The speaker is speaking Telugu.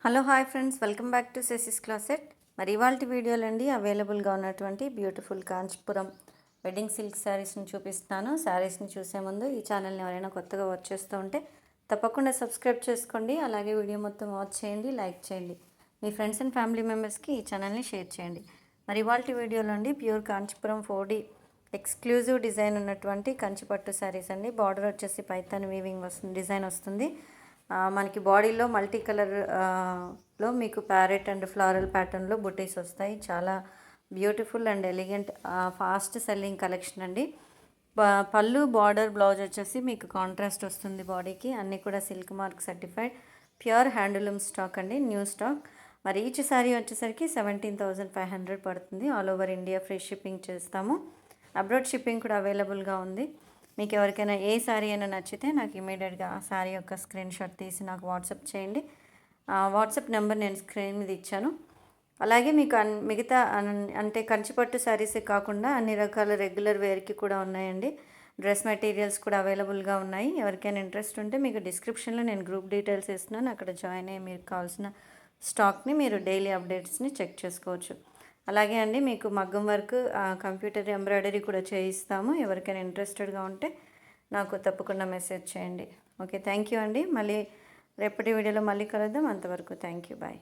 Hello hi friends, welcome back to సెసిస్ క్లాసెట్. మరి ఇవాళ వీడియోలో అండి అవైలబుల్గా ఉన్నటువంటి బ్యూటిఫుల్ కాంచీపురం వెడ్డింగ్ సిల్క్ శారీస్ని చూపిస్తున్నాను. శారీస్ని చూసే ముందు ఈ ఛానల్ని ఎవరైనా కొత్తగా వాచ్ చేస్తూ ఉంటే తప్పకుండా సబ్స్క్రైబ్ చేసుకోండి. అలాగే వీడియో మొత్తం వాచ్ చేయండి, లైక్ చేయండి. మీ ఫ్రెండ్స్ అండ్ ఫ్యామిలీ మెంబర్స్కి ఈ ఛానల్ని షేర్ చేయండి. మరి ఇవాళ వీడియోలో అండి pure Kanchipuram 4D exclusive design ఉన్నటువంటి కంచిపట్టు శారీస్ అండి. బార్డర్ వచ్చేసి పైతాన్ వీవింగ్ వస్తుంది, డిజైన్ వస్తుంది. మనకి బాడీలో మల్టీ కలర్ లో మీకు ప్యారెట్ అండ్ ఫ్లారల్ ప్యాటర్న్లో బుటీస్ వస్తాయి. చాలా beautiful and elegant fast selling collection అండి. పళ్ళు బార్డర్ బ్లౌజ్ వచ్చేసి మీకు కాంట్రాస్ట్ వస్తుంది బాడీకి. అన్నీ కూడా silk mark certified pure handloom stock అండి, న్యూ స్టాక్. మరి ఈచ్ శారీ వచ్చేసరికి 17,500 పడుతుంది. All over India free shipping చేస్తాము. అబ్రాడ్ షిప్పింగ్ కూడా అవైలబుల్గా ఉంది. మీకు ఎవరికైనా ఏ శారీ అయినా నచ్చితే నాకు ఇమీడియట్గా ఆ శారీ యొక్క స్క్రీన్ షాట్ తీసి నాకు వాట్సాప్ చేయండి. వాట్సాప్ నెంబర్ నేను స్క్రీన్ మీద ఇచ్చాను. అలాగే మీకు మిగతా అంటే కంచిపట్టు శారీసే కాకుండా అన్ని రకాల రెగ్యులర్ వేర్కి కూడా ఉన్నాయండి. డ్రెస్ మెటీరియల్స్ కూడా అవైలబుల్గా ఉన్నాయి. ఎవరికైనా ఇంట్రెస్ట్ ఉంటే మీకు డిస్క్రిప్షన్లో నేను గ్రూప్ డీటెయిల్స్ ఇస్తున్నాను. అక్కడ జాయిన్ అయ్యి మీకు కావాల్సిన స్టాక్ని మీరు డైలీ అప్డేట్స్ని చెక్ చేసుకోవచ్చు. అలాగే అండి మీకు మగ్గం వర్క్, కంప్యూటర్ ఎంబ్రాయిడరీ కూడా చేయిస్తాము. ఎవరికైనా ఇంట్రెస్టెడ్గా ఉంటే నాకు తప్పకుండా మెసేజ్ చేయండి. ఓకే, థ్యాంక్ యూ అండి. మళ్ళీ రేపటి వీడియోలో మళ్ళీ కలుద్దాం. అంతవరకు థ్యాంక్ యూ, బాయ్.